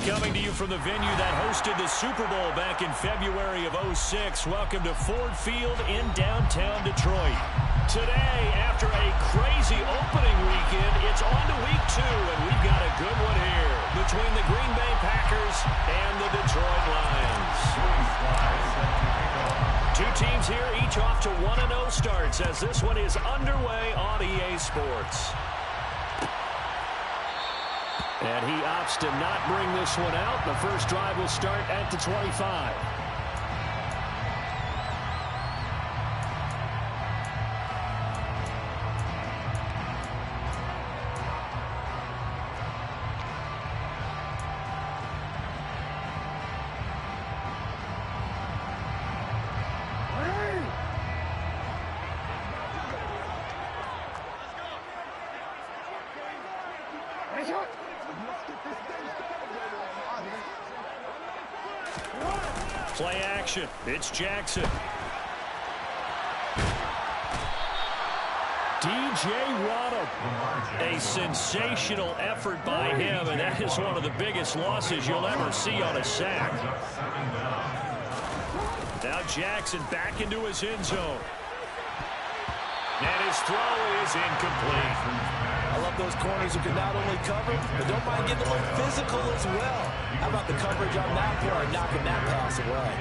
Coming to you from the venue that hosted the Super Bowl back in February of '06. Welcome to Ford Field in downtown Detroit. Today, after a crazy opening weekend, it's on to week 2, and we've got a good one here between the Green Bay Packers and the Detroit Lions. Two teams here, each off to 1-0 starts as this one is underway on EA Sports. And he opts to not bring this one out. The first drive will start at the 25. Play action. It's Jackson. DJ Waddle. A sensational effort by him, and that is one of the biggest losses you'll ever see on a sack. Now Jackson back into his end zone. And his throw is incomplete. I love those corners who can not only cover, but don't mind getting a little physical as well. How about the coverage on that play, knocking that pass away?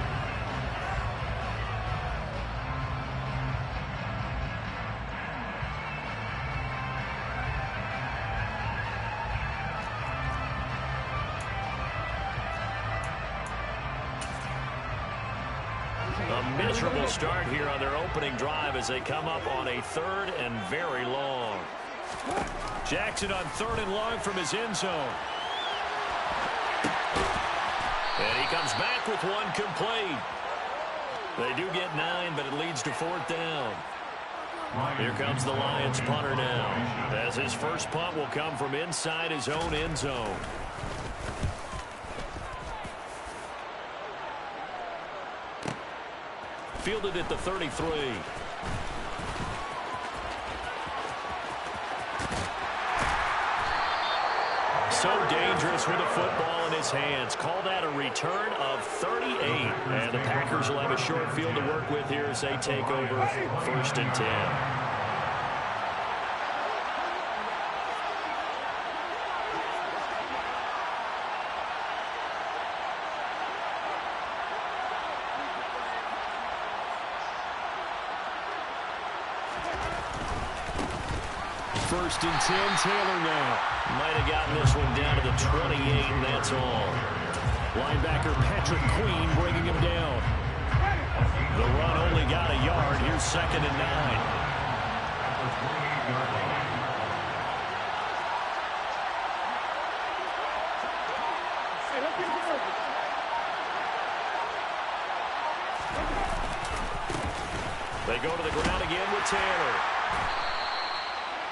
A miserable start here on their opening drive as they come up on a 3rd and very long. Jackson on 3rd and long from his end zone. And he comes back with one complete. They do get 9, but it leads to 4th down. Here comes the Lions punter now, as his first punt will come from inside his own end zone. Fielded at the 33. So dangerous with the football in his hands. Call that a return of 38. And the Packers will have a short field to work with here as they take over 1st and 10. First and 10, Taylor now. Might have gotten this one down to the 28, and that's all. Linebacker Patrick Queen bringing him down. The run only got a yard. Here's 2nd and 9. They go to the ground again with Taylor.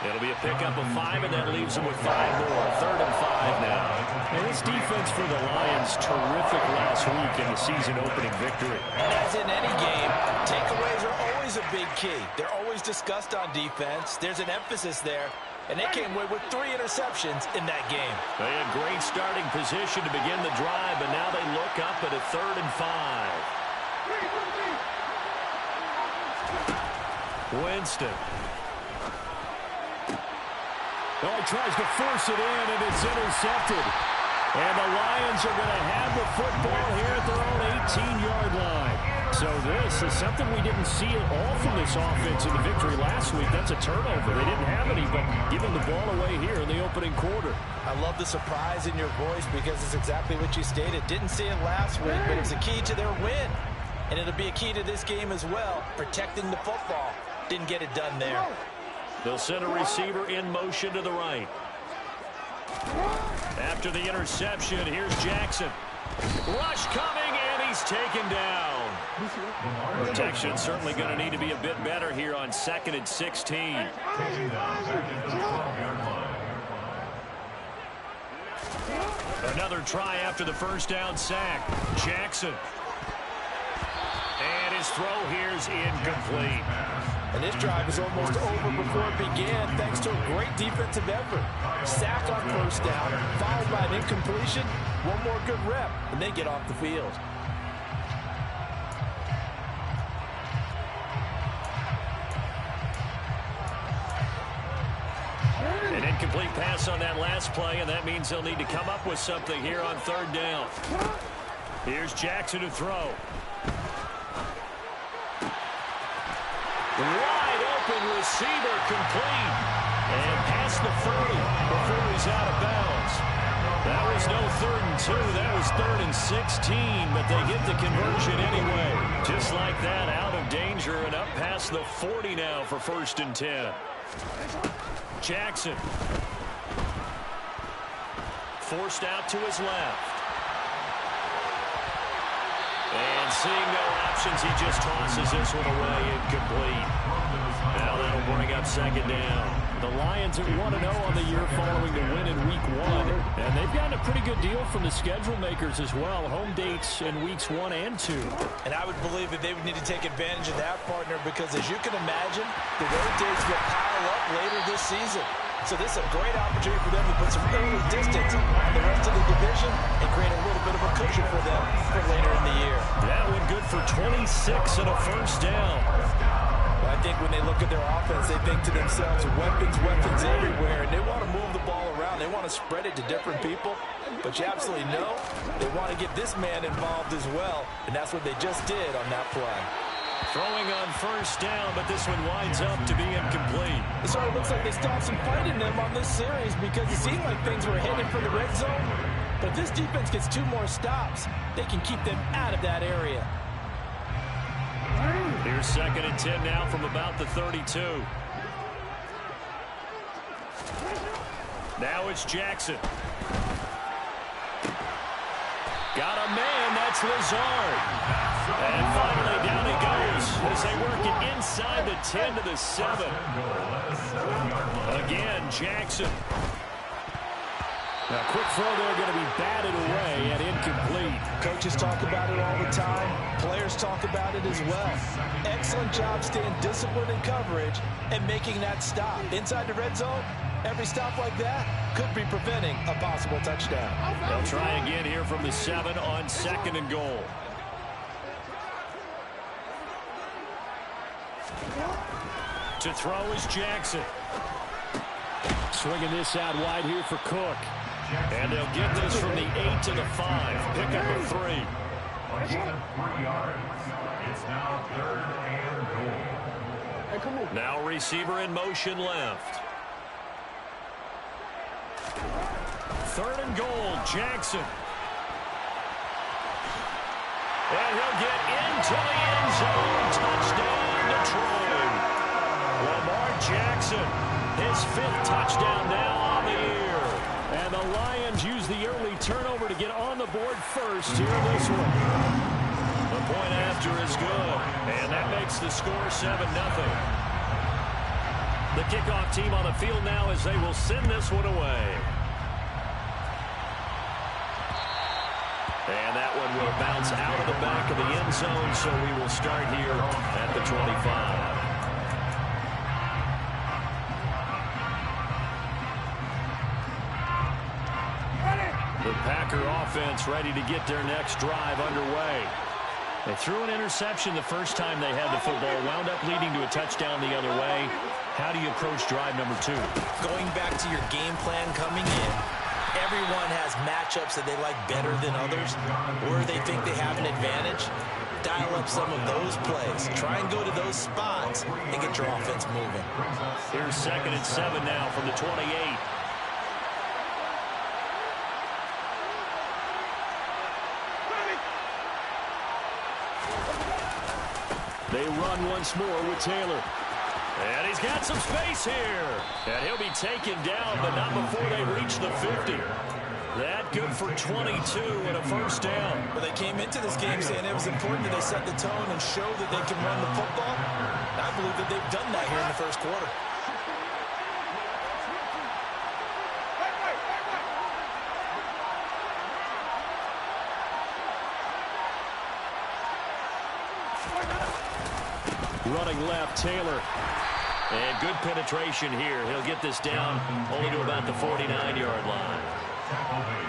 It'll be a pickup of 5, and that leaves them with 5 more. 3rd and 5 now. And this defense for the Lions, terrific last week in the season-opening victory. And as in any game, takeaways are always a big key. They're always discussed on defense. There's an emphasis there, and they came away with 3 interceptions in that game. They had great starting position to begin the drive, but now they look up at a 3rd and 5. Winston. Oh, he tries to force it in, and it's intercepted. And the Lions are going to have the football here at their own 18-yard line. So this is something we didn't see at all from this offense in the victory last week. That's a turnover. They didn't have any, but giving the ball away here in the opening quarter. I love the surprise in your voice because it's exactly what you stated. Didn't see it last week, but it's a key to their win. And it'll be a key to this game as well, protecting the football. Didn't get it done there. They'll send a receiver in motion to the right. After the interception, here's Jackson. Rush coming, and he's taken down. Protection certainly going to need to be a bit better here on 2nd and 16. Another try after the first down sack. Jackson. And his throw here's incomplete. And this drive is almost over before it began thanks to a great defensive effort. Sack on first down, followed by an incompletion. one more good rep, and they get off the field. An incomplete pass on that last play, and that means they'll need to come up with something here on third down. Here's Jackson to throw. Wide open receiver, complete. And past the 30 before he's out of bounds. That was no 3rd and 2. That was 3rd and 16, but they get the conversion anyway. Just like that, out of danger and up past the 40 now for 1st and 10. Jackson. Forced out to his left. And seeing no options, he just tosses this one away, incomplete. Now that'll bring up 2nd down. The Lions are 1-0 on the year following the win in Week 1. And they've gotten a pretty good deal from the schedule makers as well. Home dates in Weeks 1 and 2. And I would believe that they would need to take advantage of that, partner, because as you can imagine, the road dates will pile up later this season. So this is a great opportunity for them to put some early distance on the rest of the division and create a little bit of a cushion for them for later in the year. That one good for 26 and a 1st down. Well, I think when they look at their offense, they think to themselves, weapons everywhere, and they want to move the ball around. They want to spread it to different people, but you absolutely know they want to get this man involved as well, and that's what they just did on that play. Throwing on 1st down, but this one winds up to be incomplete. It sort of looks like they stopped some fight in them on this series because it seemed like things were headed for the red zone. But if this defense gets 2 more stops, they can keep them out of that area. Here's 2nd and 10 now from about the 32. Now it's Jackson. Got a man, that's Lazard. And finally down he goes as they work it inside the 10 to the 7. Again, Jackson. Now, quick throw there, going to be batted away and incomplete. Coaches talk about it all the time. Players talk about it as well. Excellent job staying disciplined in coverage and making that stop. Inside the red zone, every stop like that could be preventing a possible touchdown. They'll try again here from the 7 on 2nd and goal. To throw is Jackson. Swinging this out wide here for Cook. And they'll get this from the 8 to the 5. Pick up a 3. It's now 3rd and goal. Now receiver in motion left. 3rd and goal, Jackson. And he'll get into the end zone. Touchdown, Detroit. Lamar Jackson, his 5th touchdown now on the year. And the Lions use the early turnover to get on the board first here in this one. The point after is good. And that makes the score 7-0. The kickoff team on the field now as they will send this one away. And that one will bounce out of the back of the end zone, so we will start here at the 25. The Packer offense ready to get their next drive underway. They threw an interception the first time they had the football, wound up leading to a touchdown the other way. How do you approach drive number 2? Going back to your game plan coming in, everyone has matchups that they like better than others, where they think they have an advantage. Dial up some of those plays. Try and go to those spots and get your offense moving. Here's 2nd and 7 now from the 28. They run once more with Taylor. And he's got some space here. And he'll be taken down, but not before they reach the 50. That good for 22 and a 1st down. Well, they came into this game saying it was important that they set the tone and show that they can run the football. And I believe that they've done that here in the 1st quarter. Running left, Taylor. And good penetration here. He'll get this down only to about the 49-yard line.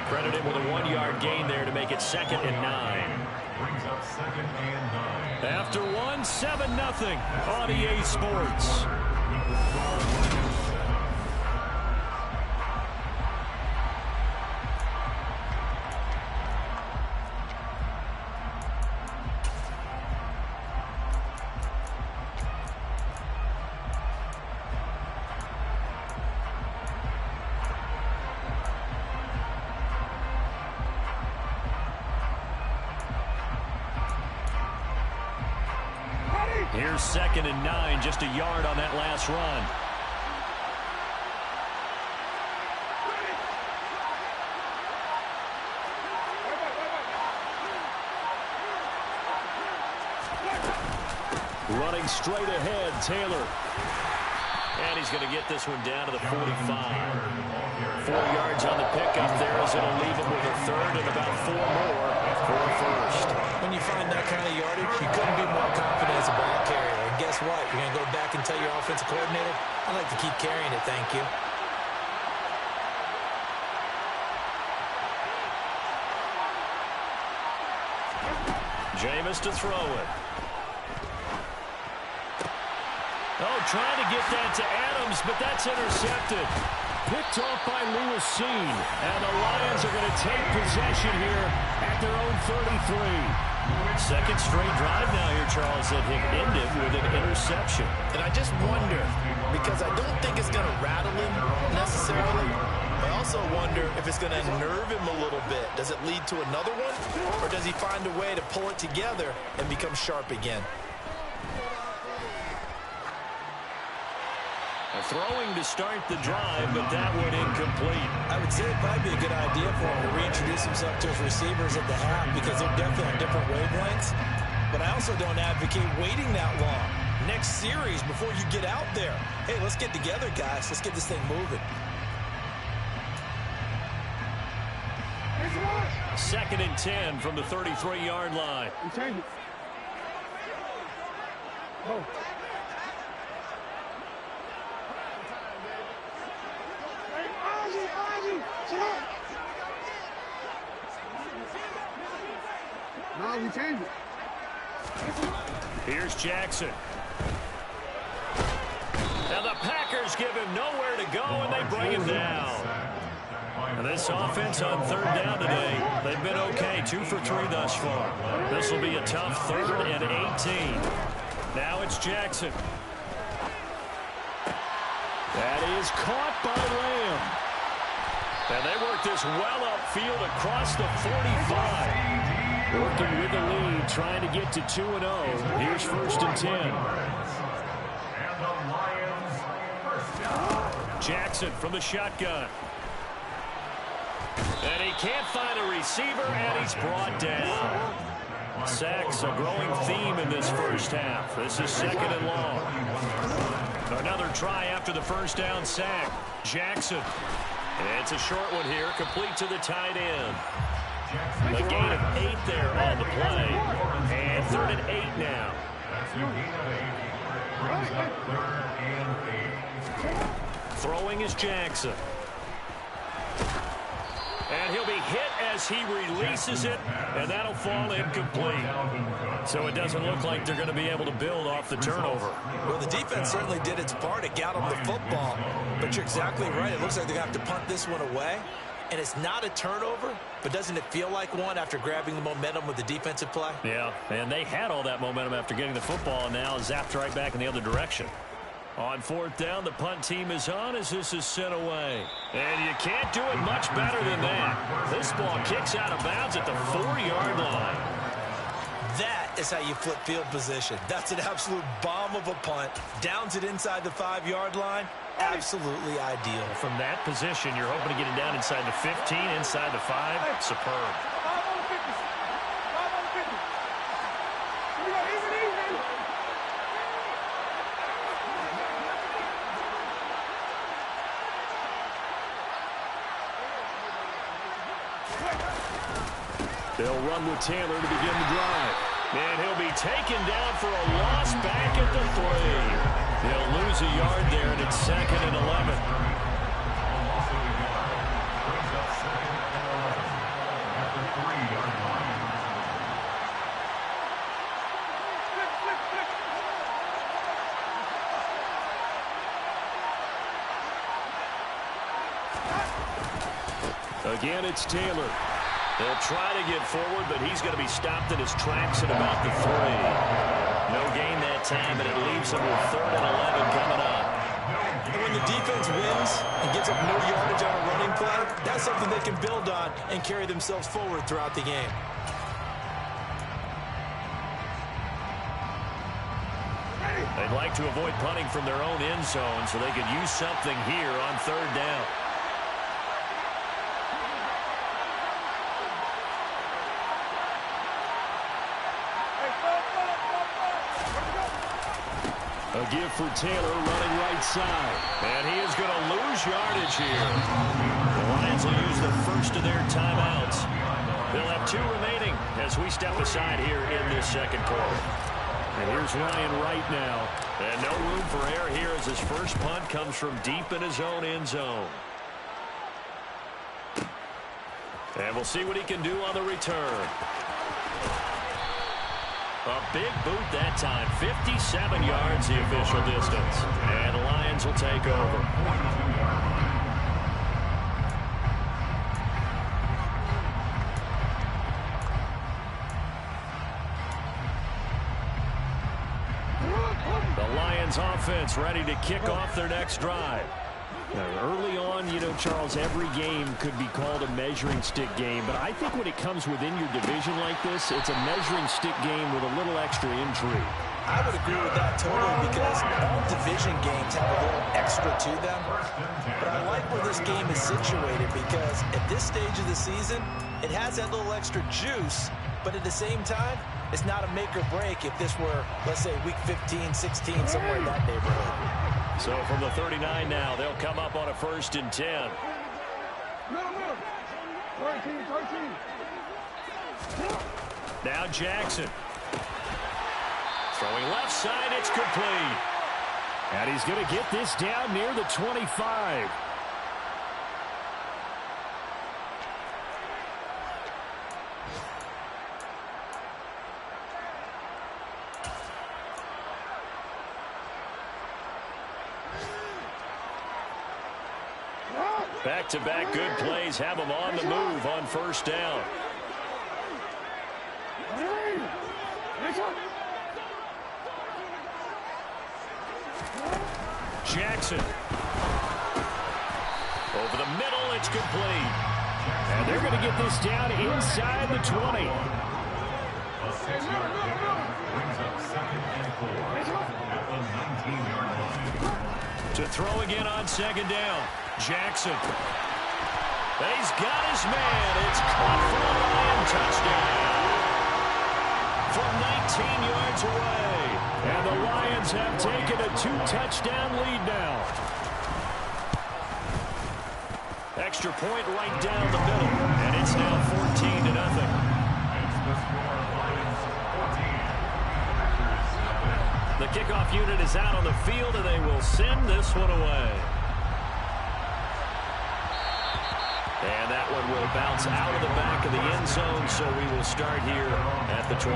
Credited with a 1-yard gain there to make it 2nd and 9. Brings up 2nd and 9. After 1, 7-0 on EA Sports. Here's 2nd and 9, just a yard on that last run. Running straight ahead, Taylor. And he's going to get this one down to the 45. 4 yards on the pickup there as it'll leave him with a 3rd and about 4 more for a 1st. When you find that kind of yardage, you couldn't be more confident as a ball carrier. And guess what? You're going to go back and tell your offensive coordinator, I'd like to keep carrying it, thank you. Jameis to throw it. Oh, trying to get that to Adams, but that's intercepted. Picked off by Lewis Seen. And the Lions are going to take possession here at their own 33. 2nd straight drive now here, Charles, that have ended with an interception. And I just wonder, because I don't think it's going to rattle him necessarily. I also wonder if it's going to nerve him a little bit. Does it lead to another one? Or does he find a way to pull it together and become sharp again? Throwing to start the drive, but that one incomplete. I would say it'd probably be a good idea for him to reintroduce himself to his receivers at the half because they're definitely on different wavelengths. But I also don't advocate waiting that long. Next series before you get out there. Hey, let's get together, guys. Let's get this thing moving. 2nd and 10 from the 33-yard line. No, we changed it. Here's Jackson. And the Packers give him nowhere to go, and they bring him down. And this offense on 3rd down today, they've been okay, 2 for 3 thus far. This will be a tough 3rd and 18. Now it's Jackson. That is caught by Lamb. And they work this well upfield across the 45. Working with the lead, trying to get to 2-0. Here's 1st and 10. And the Lions first down. Jackson from the shotgun. And he can't find a receiver, and he's brought down. Sacks, a growing theme in this first half. This is 2nd and long. Another try after the first down sack. Jackson. And it's a short one here, complete to the tight end. A gain of 8 there on the play. And 3rd and 8 now. Brings up 3rd and 8. Throwing is Jackson. And he'll be hit as he releases it, and that'll fall incomplete. So it doesn't look like they're going to be able to build off the turnover. Well, the defense certainly did its part to get them the football. But you're exactly right. It looks like they're going to have to punt this one away. And it's not a turnover, but doesn't it feel like one after grabbing the momentum with the defensive play? Yeah, and they had all that momentum after getting the football, and now zapped right back in the other direction. On 4th down, the punt team is on as this is sent away. And you can't do it much better than that. This ball kicks out of bounds at the 4-yard line. That is how you flip field position. That's an absolute bomb of a punt. Downs it inside the 5-yard line. Absolutely ideal. From that position, you're hoping to get it down inside the 15, inside the 5. Superb. They'll run with Taylor to begin the drive. And he'll be taken down for a loss back at the 3. They'll lose a yard there, and it's 2nd and 11. 40-yard line. Again, it's Taylor. They'll try to get forward, but he's going to be stopped in his tracks at about the 3. No gain that time, and it leaves him with 3rd and 11 coming up. And when the defense wins and gives up no yardage on a running play, that's something they can build on and carry themselves forward throughout the game. They'd like to avoid punting from their own end zone, so they could use something here on 3rd down. A give for Taylor running right side. And he is going to lose yardage here. The Lions will use the first of their timeouts. They'll have 2 remaining as we step aside here in this second quarter. And here's Ryan right now. And no room for error here as his first punt comes from deep in his own end zone. And we'll see what he can do on the return. A big boot that time, 57 yards the official distance. And the Lions will take over. The Lions offense ready to kick off their next drive. Now, early on, you know, Charles, every game could be called a measuring stick game, but I think when it comes within your division like this, it's a measuring stick game with a little extra intrigue. I would agree with that totally because all division games have a little extra to them. But I like where this game is situated because at this stage of the season, it has that little extra juice, but at the same time, it's not a make or break if this were, let's say, week 15, 16, somewhere in that neighborhood. So from the 39 now, they'll come up on a 1st and 10. Now Jackson. Throwing left side, it's complete. And he's going to get this down near the 25. Back-to-back good plays have him on the move on 1st down. Jackson. Over the middle, it's complete. And they're going to get this down inside the 20. A 6-yard pickup brings up 2nd and 4 at the 19-yard line. To throw again on 2nd down. Jackson. And he's got his man. It's caught for a Lion touchdown. From 19 yards away. And the Lions have taken a 2-touchdown lead now. Extra point right down the middle. And it's now 14-0. It's the score, Lions 14. The kickoff unit is out on the field, and they will send this one away. And that one will bounce out of the back of the end zone, so we will start here at the 25.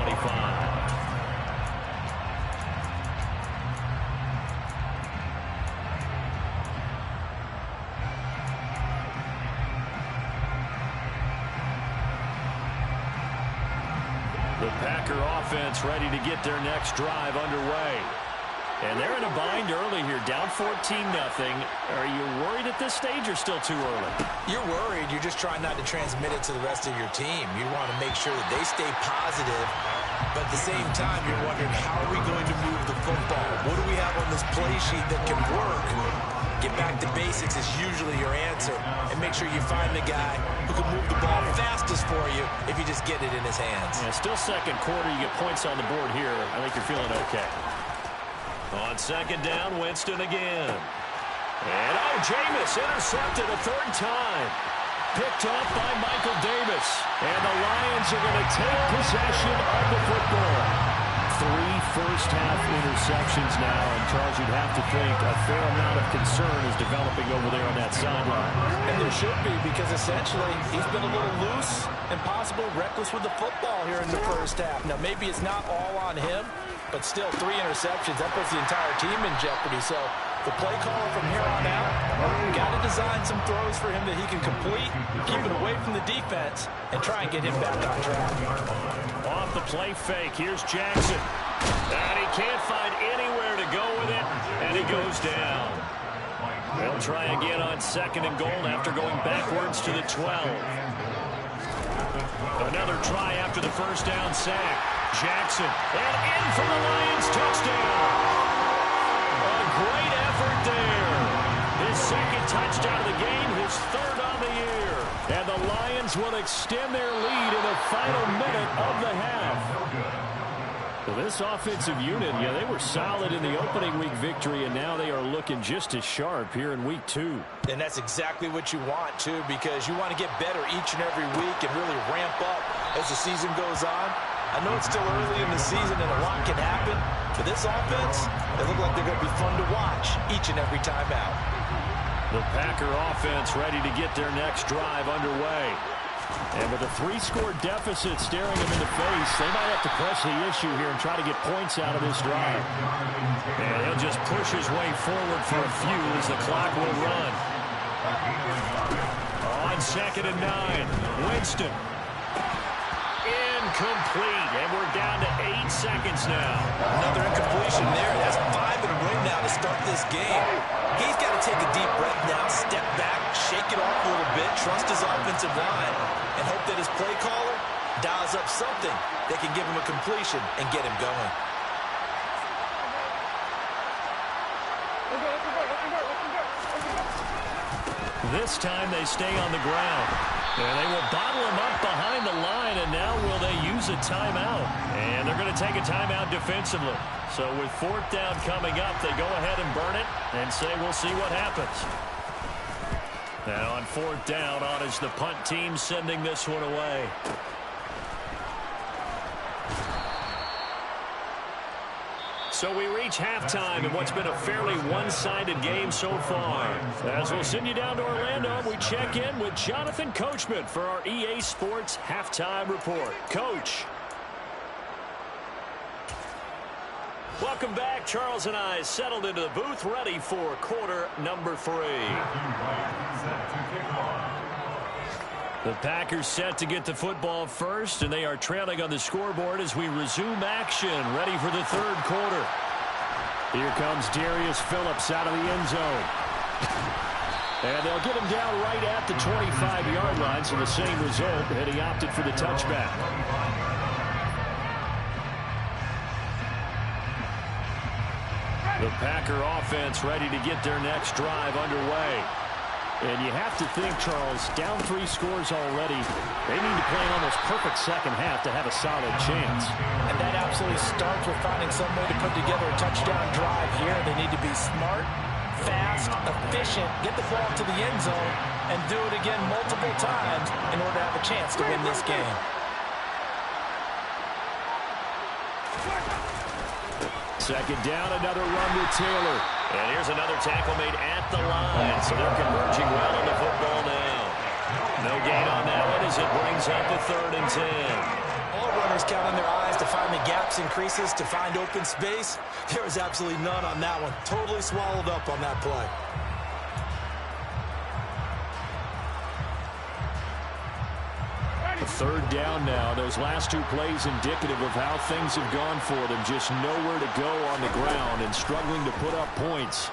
The Packer offense ready to get their next drive underway. And they're in a bind early here, down 14-0. Are you worried at this stage or still too early? You're worried. You're just trying not to transmit it to the rest of your team. You want to make sure that they stay positive, but at the same time, you're wondering, how are we going to move the football? What do we have on this play sheet that can work? Get back to basics is usually your answer, and make sure you find the guy who can move the ball fastest for you if you just get it in his hands. Yeah, still second quarter. You get points on the board here. I think you're feeling okay. On 2nd down, Winston again. And, Jameis intercepted a 3rd time. Picked off by Michael Davis. And the Lions are going to take possession of the football. first half interceptions now, and Charles, you'd have to think a fair amount of concern is developing over there on that sideline. And there should be, because essentially he's been a little loose and possibly reckless with the football here in the first half. Now, maybe it's not all on him, but still 3 interceptions. That puts the entire team in jeopardy. So the play caller from here on out got to design some throws for him that he can complete, keep it away from the defense, and try and get him back on track. Off the play fake, here's Jackson. And he can't find anywhere to go with it, and he goes down. They'll try again on 2nd and goal after going backwards to the 12. Another try after the first down sack. Jackson, and in for the Lions touchdown. A great effort there. His 2nd touchdown of the game, his 3rd on the year. And the Lions will extend their lead in the final minute of the half. Well, this offensive unit, yeah, they were solid in the opening week victory, and now they are looking just as sharp here in week 2. And that's exactly what you want, too, because you want to get better each and every week and really ramp up as the season goes on. I know it's still early in the season and a lot can happen, but this offense, they look like they're going to be fun to watch each and every time out. The Packer offense ready to get their next drive underway. And with a 3-score deficit staring them in the face, they might have to press the issue here and try to get points out of this drive. And he'll just push his way forward for a few as the clock will run. On 2nd and 9, Winston. Incomplete, and we're down to 8 seconds now. Another incompletion there. That's 5 in a row now to start this game. He's got to take a deep breath now, step back, shake it off a little bit, trust his offensive line, and hope that his play caller dials up something that can give him a completion and get him going. This time they stay on the ground. And they will bottle him up behind the line, and now will they use a timeout? And they're going to take a timeout defensively. So with 4th down coming up, they go ahead and burn it and say we'll see what happens. And on 4th down, on is the punt team sending this one away. So we reach halftime in what's been a fairly one-sided game so far. As we'll send you down to Orlando, we check in with Jonathan Coachman for our EA Sports Halftime Report. Coach. Welcome back. Charles and I settled into the booth, ready for quarter number 3. The Packers set to get the football first, and they are trailing on the scoreboard as we resume action, ready for the 3rd quarter. Here comes Darius Phillips out of the end zone. And they'll get him down right at the 25-yard line, so the same result, and he opted for the touchback. The Packer offense ready to get their next drive underway. And you have to think, Charles, down 3 scores already. They need to play an almost perfect second half to have a solid chance. And that absolutely starts with finding some way to put together a touchdown drive here. They need to be smart, fast, efficient, get the ball to the end zone, and do it again multiple times in order to have a chance to win this game. Second down, another run with Taylor. And here's another tackle made at the line. So they're converging well on the football now. No gain on that one as it brings up a 3rd and 10. All runners counting their eyes to find the gaps and creases, to find open space. There was absolutely none on that one. Totally swallowed up on that play. Third down now. Those last 2 plays indicative of how things have gone for them. Just nowhere to go on the ground and struggling to put up points.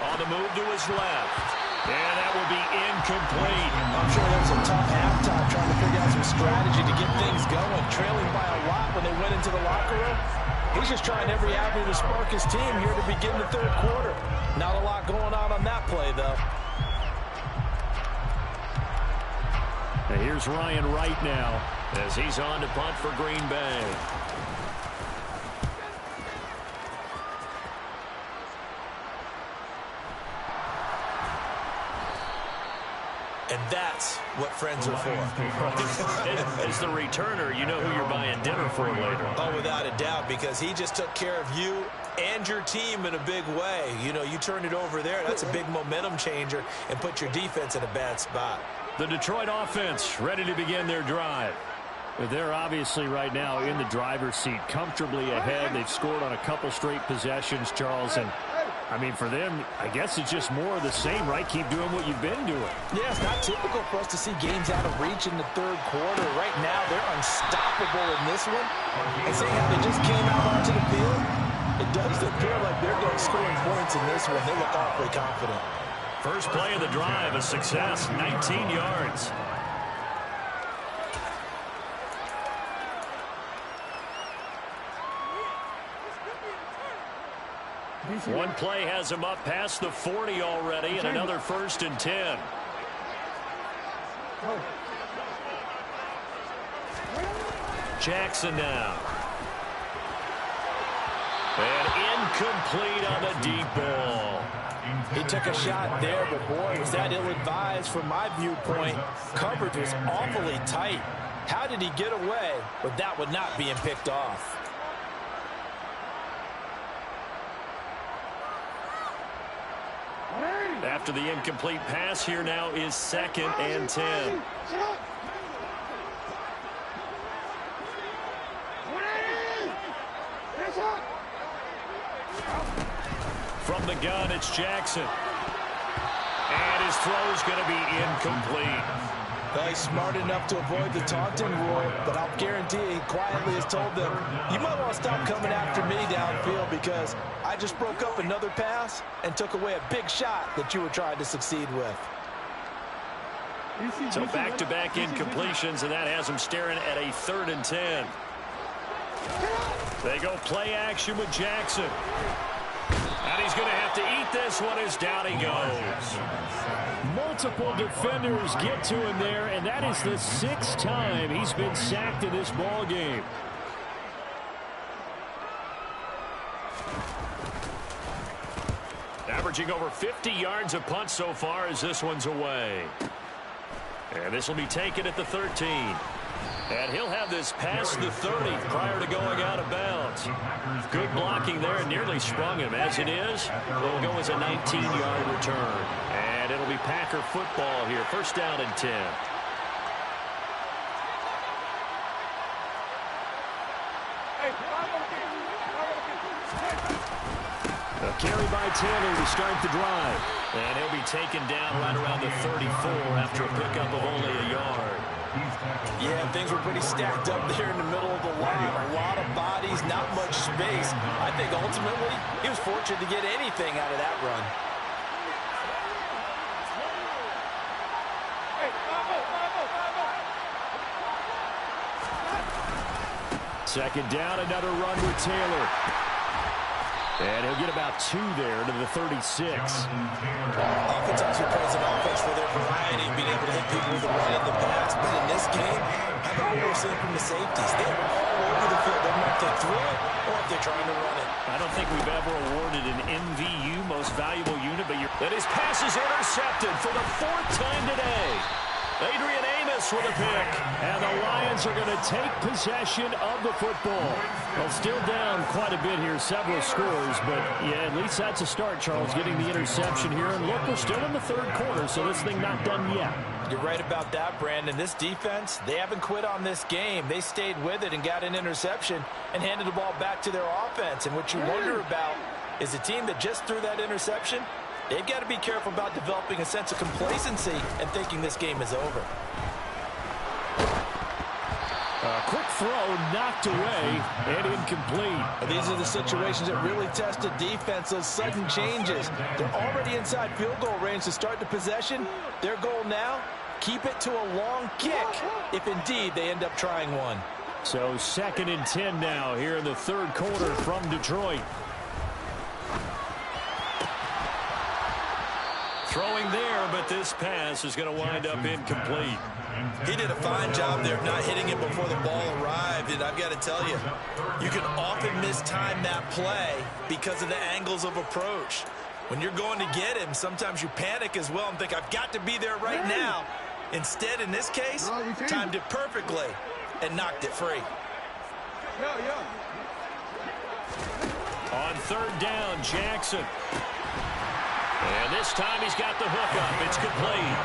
On the move to his left. And that will be incomplete. I'm sure there was a tough halftime trying to figure out some strategy to get things going. Trailing by a lot when they went into the locker room. He's just trying every avenue to spark his team here to begin the 3rd quarter. Not a lot going on that play, though. And here's Ryan Wright now as he's on to punt for Green Bay. And that's what friends are for. As the returner, you know who you're buying dinner for later. Oh, without a doubt, because he just took care of you and your team in a big way. You know, you turn it over there, that's a big momentum changer and put your defense in a bad spot. The Detroit offense ready to begin their drive. They're obviously right now in the driver's seat, comfortably ahead. They've scored on a couple straight possessions, Charles, and I mean, for them, I guess it's just more of the same, right? Keep doing what you've been doing. Yeah, it's not typical for us to see games out of reach in the third quarter. Right now, they're unstoppable in this one. And seeing how they just came out onto the field, it does appear like they're going to score points in this one. They look awfully confident. First play of the drive, a success, 19 yards. One play has him up past the 40 already, and another 1st and 10. Jackson now. And incomplete on the deep ball. He took a shot there, but boy, was that ill-advised from my viewpoint. Coverage was awfully tight. How did he get away with that one not being picked off? After the incomplete pass, here now is 2nd and 10. From the gun, it's Jackson. And his throw is going to be incomplete. Well, he's smart enough to avoid the taunting rule, but I'll guarantee he quietly has told them, you might want to stop coming after me downfield because I just broke up another pass and took away a big shot that you were trying to succeed with. So back-to-back incompletions, and that has him staring at a 3rd and 10. They go play action with Jackson. And he's going to have to eat this one as down he goes. Multiple defenders get to him there, and that is the 6th time he's been sacked in this ball game. Averaging over 50 yards a punt so far as this one's away. And this will be taken at the 13. And he'll have this past the 30 prior to going out of bounds. Good blocking there, and nearly sprung him. As it is, it'll go as a 19-yard return. And it'll be Packer football here. 1st down and 10. A carry by Taylor to start the drive. And he'll be taken down right around the 34 after a pickup of only a yard. Yeah, things were pretty stacked up there in the middle of the line. A lot of bodies, not much space. I think ultimately he was fortunate to get anything out of that run. Second down, another run with Taylor. And he'll get about 2 there to the 36. Offense also plays an offense for their variety, being able to hit people with the run and the pass. But in this game, how about what we're seeing from the safeties? They're all over the field. They don't know if they throw it or if they're trying to run it. I don't think we've ever awarded an MVU, most valuable unit, but that his pass is intercepted for the 4th time today. Adrian Amos with a pick. And the Lions are going to take possession of the football. Well, still down quite a bit here, several scores, but yeah, at least that's a start, Charles, getting the interception here. And look, we're still in the 3rd quarter, so this thing not done yet. You're right about that, Brandon. This defense, they haven't quit on this game. They stayed with it and got an interception and handed the ball back to their offense. And what you wonder about is a team that just threw that interception, they've got to be careful about developing a sense of complacency and thinking this game is over. A quick throw knocked away and incomplete. These are the situations that really test the defense, those sudden changes. They're already inside field goal range to start the possession. Their goal now, keep it to a long kick if indeed they end up trying one. So 2nd and 10 now here in the 3rd quarter from Detroit. Throwing there, but this pass is going to wind up incomplete. He did a fine job there of not hitting it before the ball arrived, and I've got to tell you, you can often mistime that play because of the angles of approach. When you're going to get him, sometimes you panic as well and think, I've got to be there right now. Instead, in this case, timed it perfectly and knocked it free. On third down, Jackson. And this time he's got the hook up. It's complete.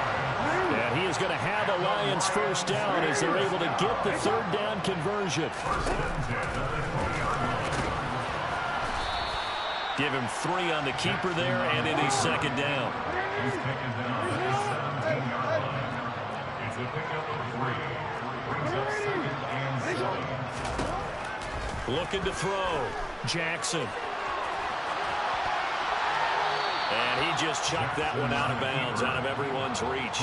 And he is going to have a Lions first down as they're able to get the third down conversion. Give him 3 on the keeper there, and it is second down. He's taken down at his 17-yard line. It's a pickup of 3. Brings up second and 7. Looking to throw. Jackson. And he just chucked that one out of bounds, out of everyone's reach.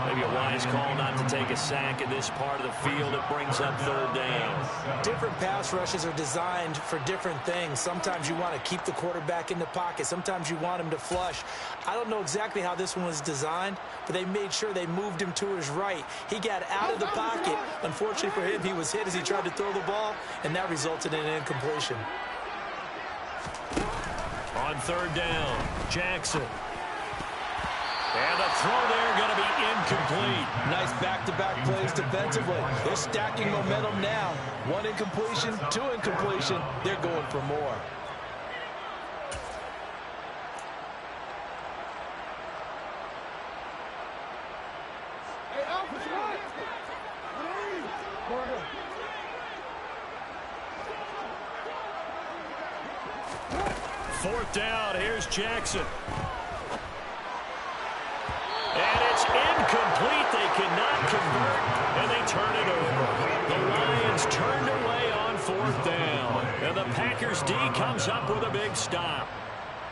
Maybe a wise call not to take a sack in this part of the field. It brings up third down. Different pass rushes are designed for different things. Sometimes you want to keep the quarterback in the pocket. Sometimes you want him to flush. I don't know exactly how this one was designed, but they made sure they moved him to his right. He got out of the pocket. Unfortunately for him, he was hit as he tried to throw the ball, and that resulted in an incompletion. On third down, Jackson. And the throw there going to be incomplete. Nice back-to-back plays defensively. They're stacking momentum now. 1 incompletion, 2 incompletion. They're going for more. Fourth down, here's Jackson. And it's incomplete. They cannot convert, and they turn it over. The Lions turned away on fourth down, and the Packers D comes up with a big stop.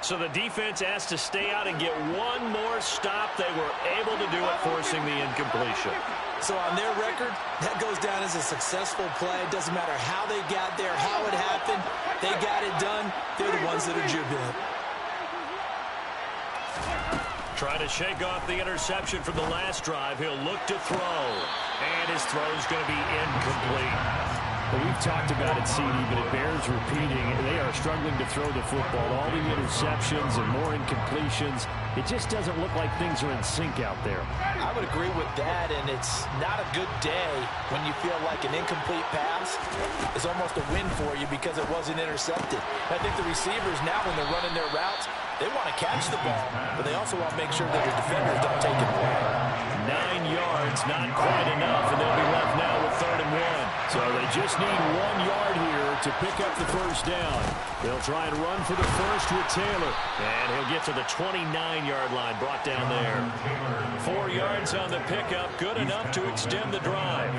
So the defense has to stay out and get one more stop. They were able to do it, forcing the incompletion. So on their record, that goes down as a successful play. It doesn't matter how they got there, how it happened. They got it done. They're the ones that are jubilant. Trying to shake off the interception from the last drive. He'll look to throw. And his throw's going to be incomplete. Well, we've talked about it, CD, but it bears repeating. They are struggling to throw the football. All the interceptions and more incompletions. It just doesn't look like things are in sync out there. I would agree with that, and it's not a good day when you feel like an incomplete pass is almost a win for you because it wasn't intercepted. I think the receivers now, when they're running their routes, they want to catch the ball, but they also want to make sure that the defenders don't take it away. 9 yards, not quite enough, and they'll be left now with 3rd and 1. So they just need 1 yard here to pick up the first down. They'll try and run for the first with Taylor. And he'll get to the 29-yard line, brought down there. 4 yards on the pickup, good enough to extend the drive.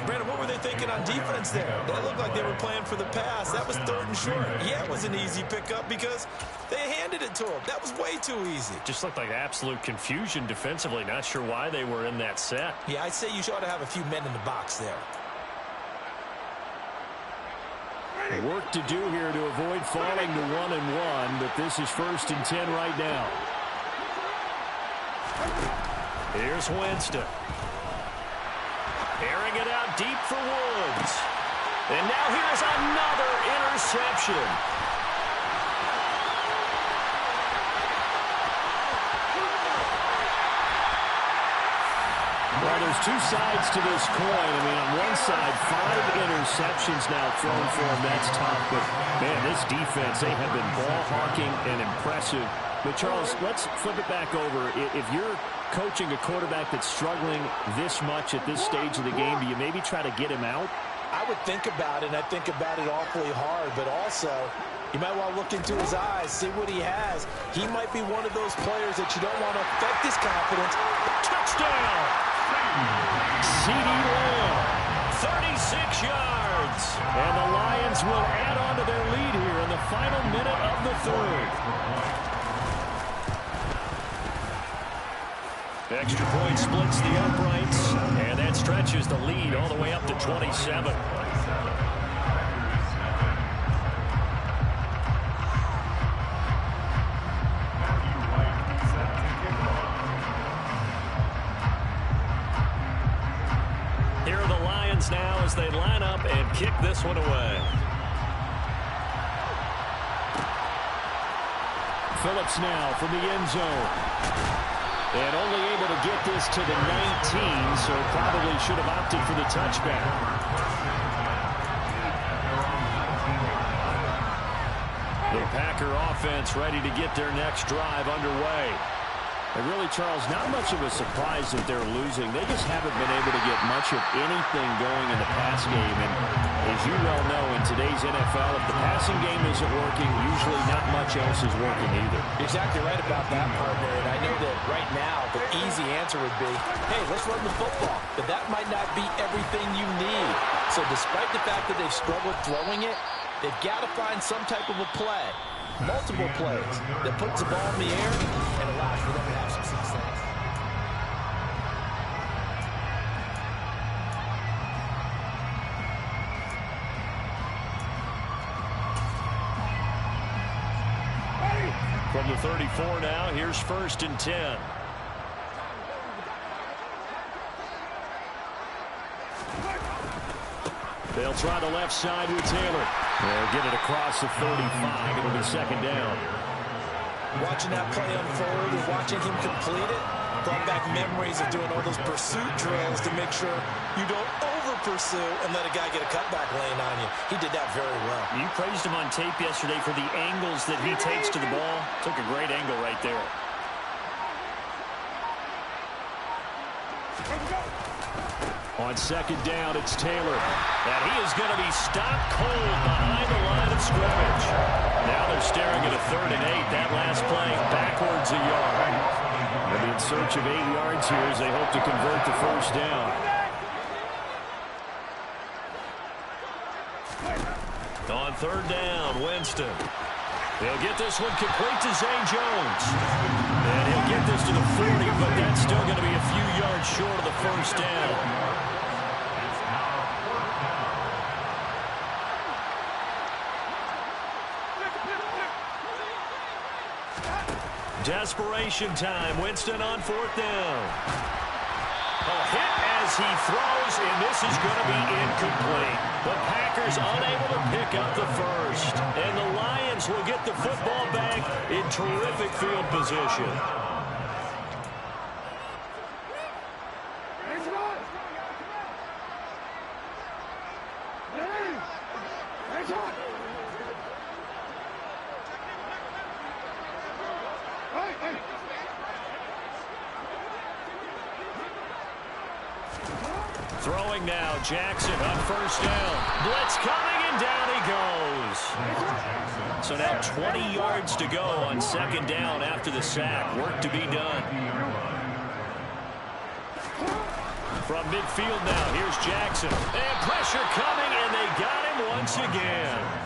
Brandon, what were they thinking on defense there? That looked like they were playing for the pass. That was 3rd and short. Yeah, it was an easy pickup because they handed it to him. That was way too easy. Just looked like absolute confusion defensively. Not sure why they were in that set. Yeah, I'd say you ought to have a few men in the box there. Work to do here to avoid falling to 1 and 1, but this is 1st and 10 right now. Here's Winston. Airing it out deep for Woods. And now here's another interception. Well, there's 2 sides to this coin. I mean, on one side, 5 interceptions now thrown for him. That's tough. But, man, this defense, they have been ball hawking and impressive. But, Charles, let's flip it back over. If you're coaching a quarterback that's struggling this much at this stage of the game, do you maybe try to get him out? I would think about it, and I think about it awfully hard, but also you might want to look into his eyes, see what he has. He might be one of those players that you don't want to affect his confidence. Touchdown! CeeDee Lamb, 36 yards. And the Lions will add on to their lead here in the final minute of the 3rd. Extra point splits the uprights, and that stretches the lead all the way up to 27. Here are the Lions now as they line up and kick this one away. Phillips now from the end zone. And only able to get this to the 19, so probably should have opted for the touchback. The Packer offense ready to get their next drive underway. And really, Charles, not much of a surprise that they're losing. They just haven't been able to get much of anything going in the pass game. And as you well know, in today's NFL, if the passing game isn't working, usually not much else is working either. You're exactly right about that, partner. And I know that right now the easy answer would be, hey, let's run the football. But that might not be everything you need. So despite the fact that they've struggled throwing it, they've got to find some type of a play, multiple plays, that puts the ball in the air and allows for them to have some success. From the 34 now, here's 1st and 10. They'll try the left side with Taylor. They'll get it across the 35. It'll be 2nd down. Watching that play unfold and watching him complete it brought back memories of doing all those pursuit drills to make sure you don't over-pursue and let a guy get a cutback lane on you. He did that very well. You praised him on tape yesterday for the angles that he takes to the ball. Took a great angle right there. On 2nd down, it's Taylor. And he is going to be stopped cold behind the line of scrimmage. Now they're staring at a 3rd and 8. That last play backwards a yard. They'll be in search of 8 yards here as they hope to convert the 1st down. On 3rd down, Winston. He'll get this one complete to Zay Jones. And he'll get this to the 40, but that's still going to be a few yards short of the 1st down. Desperation time. Winston on 4th down. A hit as he throws, and this is going to be incomplete. The Packers unable to pick up the 1st. And the Lions will get the football back in terrific field position. Throwing now, Jackson on 1st down. Blitz coming, and down he goes. So now 20 yards to go on 2nd down after the sack. Work to be done. From midfield now, here's Jackson. And pressure coming, and they got him once again.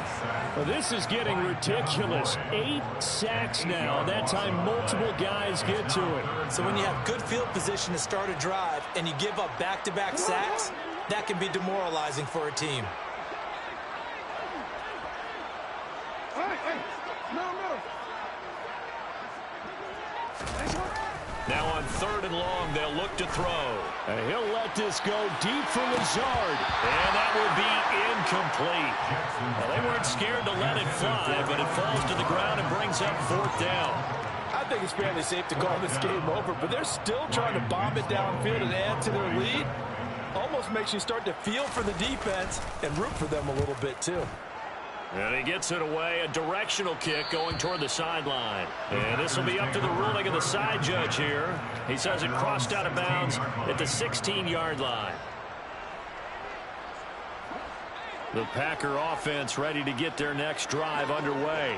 Well, this is getting ridiculous. 8 sacks now. That time, multiple guys get to it. So when you have good field position to start a drive and you give up back-to-back sacks, that can be demoralizing for a team. Now on 3rd and long, they'll look to throw. And he'll let this go deep for Lazard. And that will be incomplete. Well, they weren't scared to let it fly, but it falls to the ground and brings up 4th down. I think it's fairly safe to call this game over, but they're still trying to bomb it downfield and add to their lead. Almost makes you start to feel for the defense and root for them a little bit, too. And he gets it away, a directional kick going toward the sideline. And this will be up to the ruling of the side judge here. He says it crossed out of bounds at the 16-yard line. The Packer offense ready to get their next drive underway.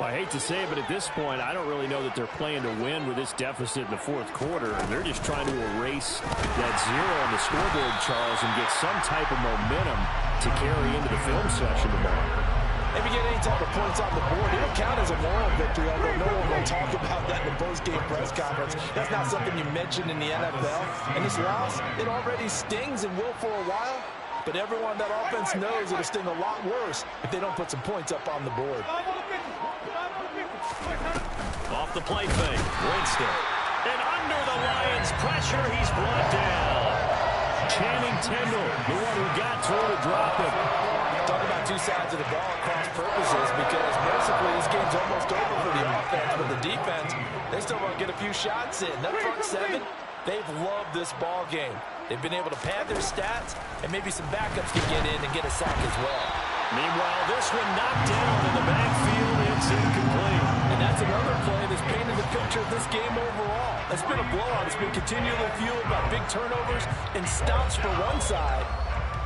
Well, I hate to say it, but at this point, I don't really know that they're playing to win with this deficit in the 4th quarter. And they're just trying to erase that 0 on the scoreboard, Charles, and get some type of momentum to carry into the film section tomorrow. If you get any type of points on the board, it'll count as a moral victory, although no one will talk about that in the post-game press conference. That's not something you mentioned in the NFL. And this loss, it already stings and will for a while. But everyone on that offense knows it'll sting a lot worse if they don't put some points up on the board. Off the play fake, Winston. And under the Lions' pressure, he's brought down. Channing Tindall, the one who got through to drop it. Talk about two sides of the ball at cross purposes, because mercifully this game's almost over for the offense, but the defense, they still want to get a few shots in. That front seven, they've loved this ball game. They've been able to pad their stats, and maybe some backups can get in and get a sack as well. Meanwhile, this one knocked down in the backfield. It's incomplete. And that's another play that's painted the picture of this game overall. It's been a blowout. It's been continually fueled by big turnovers and stops for one side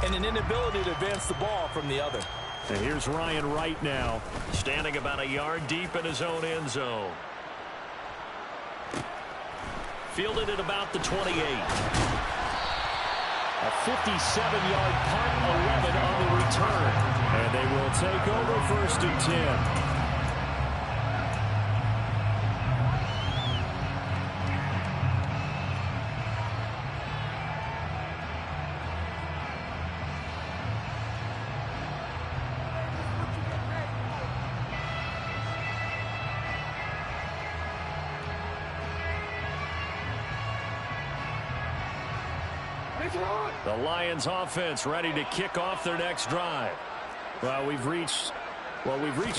and an inability to advance the ball from the other. And here's Ryan Wright now, standing about a yard deep in his own end zone. Fielded at about the 28. A 57-yard punt, 11 on the return. And they will take over 1st and 10. The Lions offense ready to kick off their next drive. Well, we've reached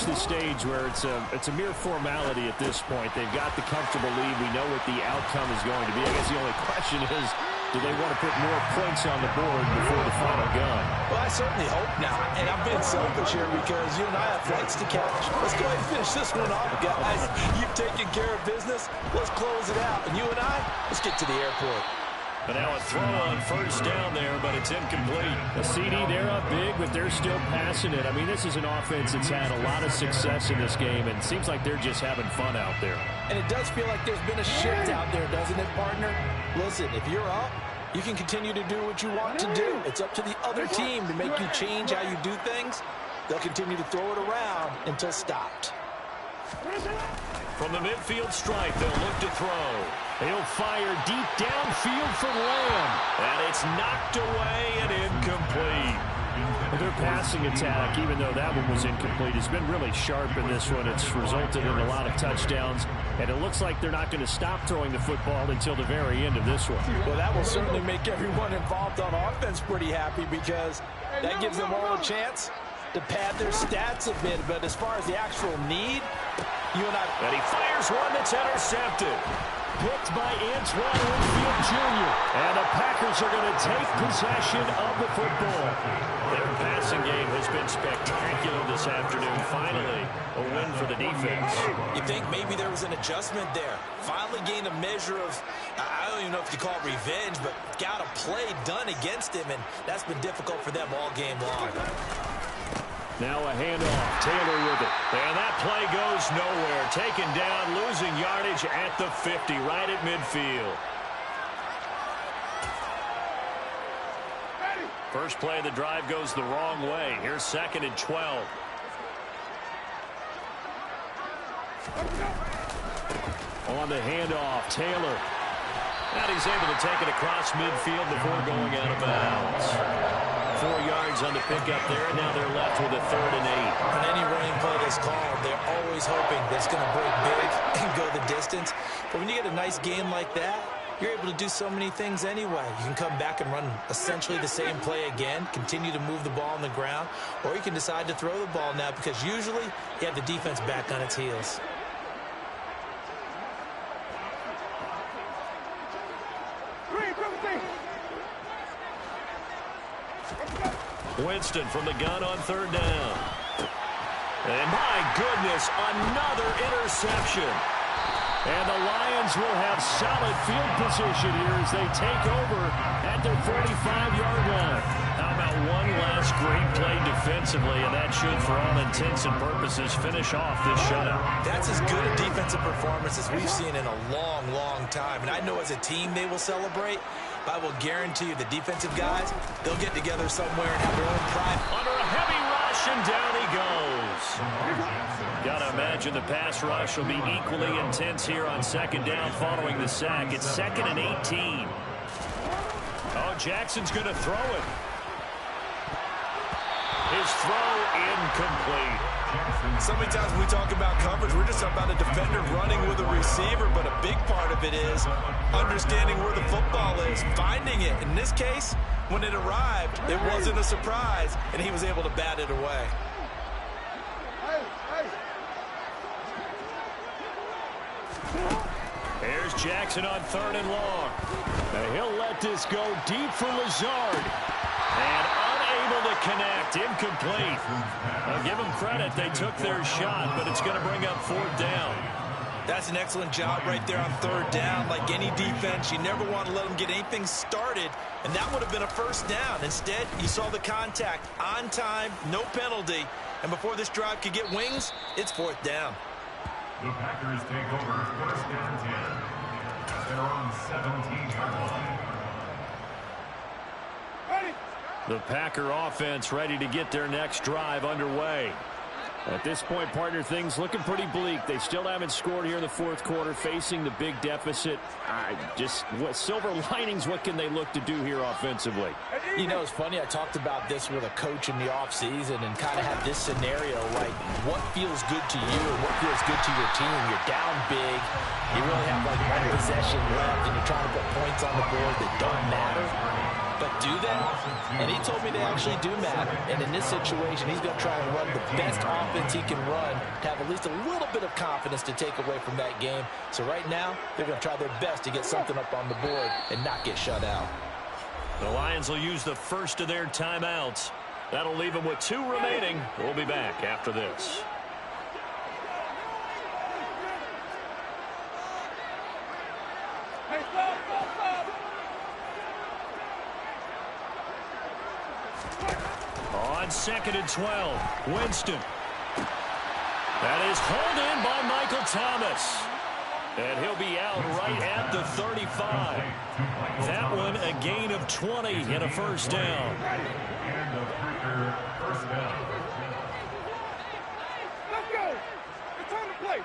the stage where it's a mere formality at this point. They've got the comfortable lead. We know what the outcome is going to be. I guess the only question is, do they want to put more points on the board before the final gun? Well, I certainly hope not. And I'm being selfish here because you and I have flights to catch. Let's go ahead and finish this one off, guys. You've taken care of business. Let's close it out. And you and I, let's get to the airport. But now a throw on 1st down there, but it's incomplete. The CD, they're up big, but they're still passing it. I mean, this is an offense that's had a lot of success in this game, and it seems like they're just having fun out there. And it does feel like there's been a shift out there, doesn't it, partner? Listen, if you're up, you can continue to do what you want to do. It's up to the other team to make you change how you do things. They'll continue to throw it around until stopped. From the midfield stripe, they'll look to throw. He'll fire deep downfield for Lamb. And it's knocked away and incomplete. Their passing attack, even though that one was incomplete, has been really sharp in this one. It's resulted in a lot of touchdowns. And it looks like they're not going to stop throwing the football until the very end of this one. Well, that will certainly make everyone involved on offense pretty happy, because that gives them all a chance to pad their stats a bit. But as far as the actual need, you and I... And he fires one that's intercepted. Picked by Antoine Winfield Jr. And the Packers are going to take possession of the football. Their passing game has been spectacular this afternoon. Finally, a win for the defense. You think maybe there was an adjustment there. Finally gained a measure of, I don't even know if you call it revenge, but got a play done against him, and that's been difficult for them all game long. Now a handoff. Taylor with it. And that play goes nowhere. Taken down, losing yardage at the 50, right at midfield. First play of the drive goes the wrong way. Here's 2nd and 12. On the handoff, Taylor. And he's able to take it across midfield before going out of bounds. 4 yards on the pickup there, and now they're left with a 3rd and 8. On any running play that's called, they're always hoping that it's going to break big and go the distance. But when you get a nice game like that, you're able to do so many things anyway. You can come back and run essentially the same play again, continue to move the ball on the ground, or you can decide to throw the ball now, because usually you have the defense back on its heels. Winston from the gun on 3rd down. And my goodness, another interception. And the Lions will have solid field position here as they take over at their 45-yard line. How about one last great play defensively, and that should, for all intents and purposes, finish off this shutout. That's as good a defensive performance as we've seen in a long, long time. And I know as a team they will celebrate. I will guarantee you the defensive guys, they'll get together somewhere and have their own pride. Under a heavy rush, and down he goes. Gotta imagine the pass rush will be equally intense here on 2nd down following the sack. It's 2nd and 18. Oh, Jackson's gonna throw it. His throw incomplete. So many times when we talk about coverage, we're just talking about a defender running with a receiver, but a big part of of it is understanding where the football is, finding it. In this case, when it arrived, it wasn't a surprise, and he was able to bat it away. Here's Jackson on 3rd and long. And he'll let this go deep for Lazard. And unable to connect. Incomplete. I'll give them credit. They took their shot, but it's going to bring up 4th down. That's an excellent job right there on 3rd down. Like any defense, you never want to let them get anything started, and that would have been a 1st down. Instead, you saw the contact on time, no penalty, and before this drive could get wings, it's 4th down. The Packers take over 1st and 10 at their own 17-yard line. The Packer offense ready to get their next drive underway. At this point, partner, things looking pretty bleak. They still haven't scored here in the 4th quarter, facing the big deficit. Silver linings, what can they look to do here offensively? You know, it's funny. I talked about this with a coach in the offseason and kind of had this scenario, like what feels good to you and what feels good to your team. You're down big. You really have like one possession left, and you're trying to put points on the board that don't matter. But do that? And he told me they actually do matter. And in this situation, he's going to try and run the best offense he can run to have at least a little bit of confidence to take away from that game. So right now, they're going to try their best to get something up on the board and not get shut out. The Lions will use the first of their timeouts. That'll leave them with 2 remaining. We'll be back after this. On 2nd and 12, Winston. That is hauled in by Michael Thomas. And he'll be out right at the 35. That one a gain of 20 and a 1st down. And the Packer 1st down. Let's go. It's time to play.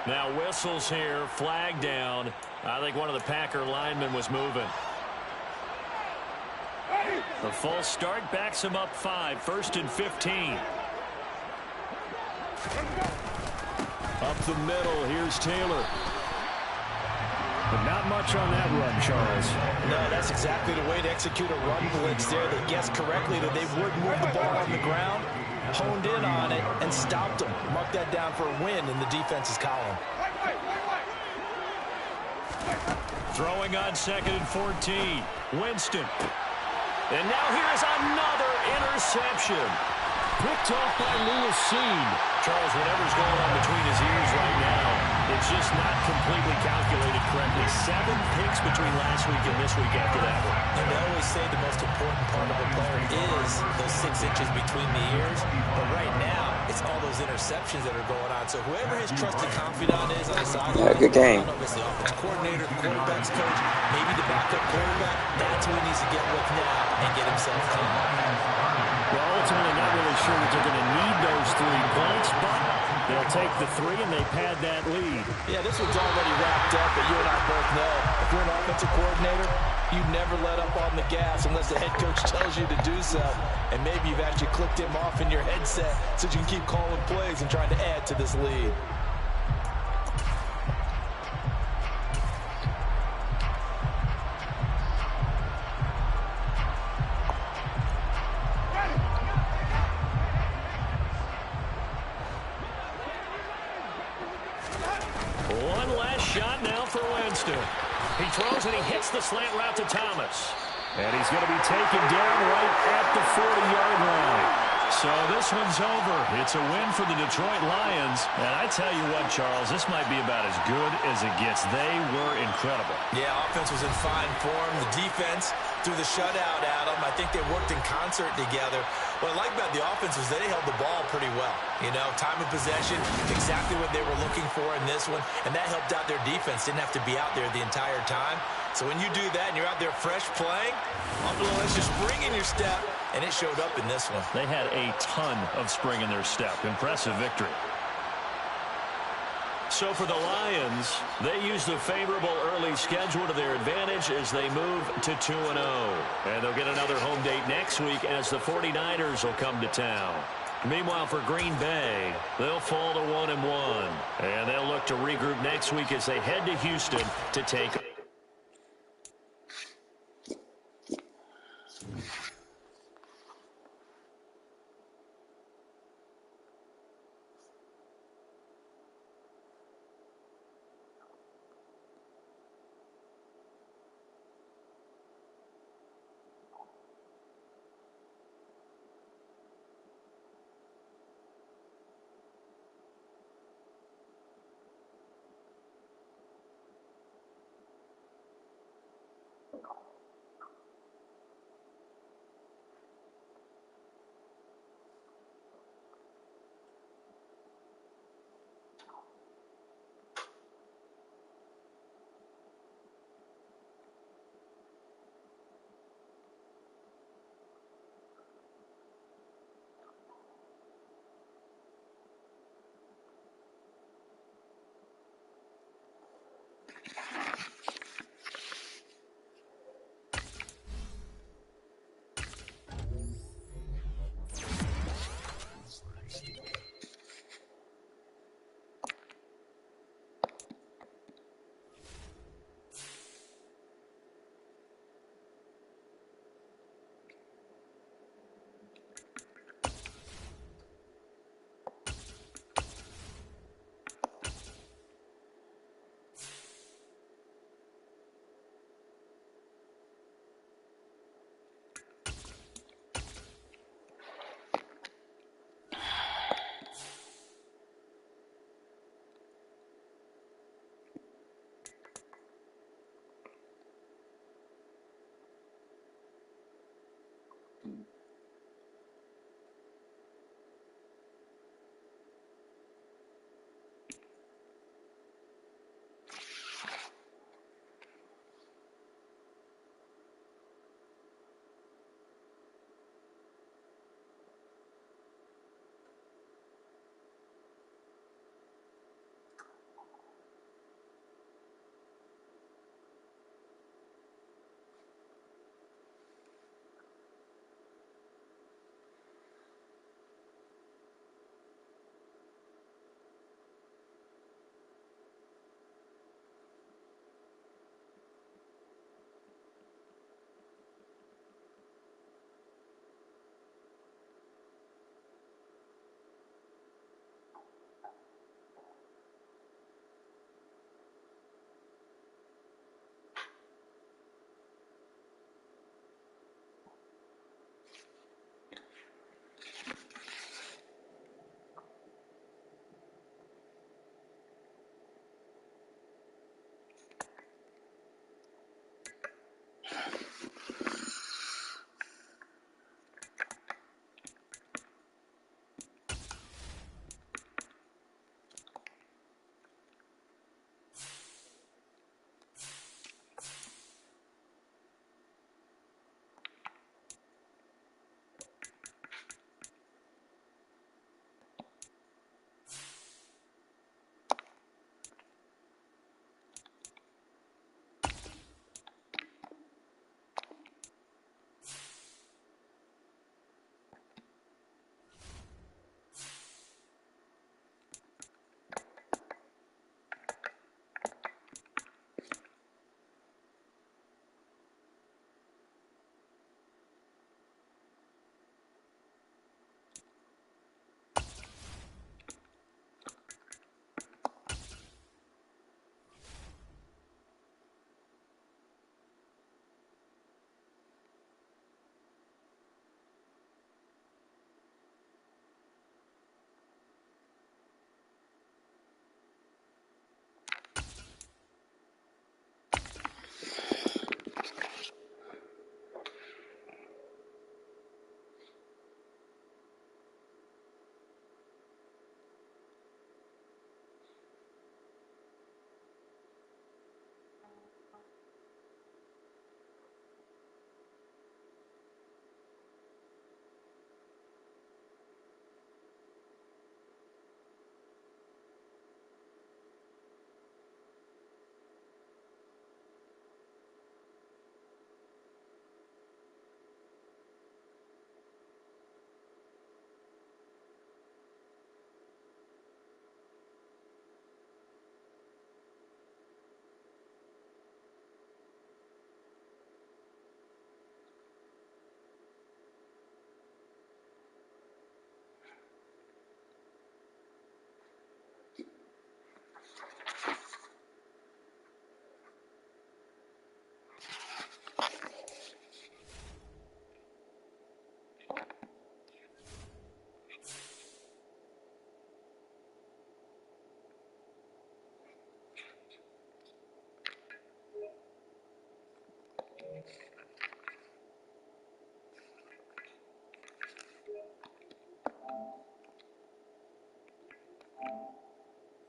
Now whistles here, flag down. I think one of the Packer linemen was moving. The false start backs him up 5, 1st and 15. Up the middle, here's Taylor. But not much on that run, Charles. No, that's exactly the way to execute a run blitz there. They guessed correctly that they would move the ball on the ground, honed in on it, and stopped them. Mark that down for a win in the defense's column. Throwing on 2nd and 14. Winston. And now here's another interception. Picked off by Lewis Seen. Charles, whatever's going on between his ears right now, it's just not completely calculated correctly. 7 picks between last week and this week after that one. And they always say the most important part of a player is those 6 inches between the ears. But right now, it's all those interceptions that are going on. So whoever his trusted confidant is on the sideline, good game. I don't know if it's the offensive coordinator, the quarterback's coach, maybe the backup quarterback. That's who he needs to get with now and get himself clean. Well, ultimately not really sure that they're going to need those 3 points, but they'll take the 3 and they pad that lead. Yeah, this one's already wrapped up, but you and I both know if you're an offensive coordinator, you never let up on the gas unless the head coach tells you to do so. And maybe you've actually clicked him off in your headset so you can keep calling plays and trying to add to this lead. One last shot now for Winston. He throws and he hits the slant route to Thomas. And he's going to be taken down right at the 40-yard line. So this one's over. It's a win for the Detroit Lions. And I tell you what, Charles, this might be about as good as it gets. They were incredible. Yeah, offense was in fine form. The defense threw the shutout at them. I think they worked in concert together. What I like about the offense was they held the ball pretty well. You know, time of possession, exactly what they were looking for in this one. And that helped out their defense. Didn't have to be out there the entire time. So when you do that and you're out there fresh playing, a little extra spring in your step, and it showed up in this one. They had a ton of spring in their step. Impressive victory. So for the Lions, they use the favorable early schedule to their advantage as they move to 2-0. And they'll get another home date next week as the 49ers will come to town. Meanwhile, for Green Bay, they'll fall to 1-1. And they'll look to regroup next week as they head to Houston to take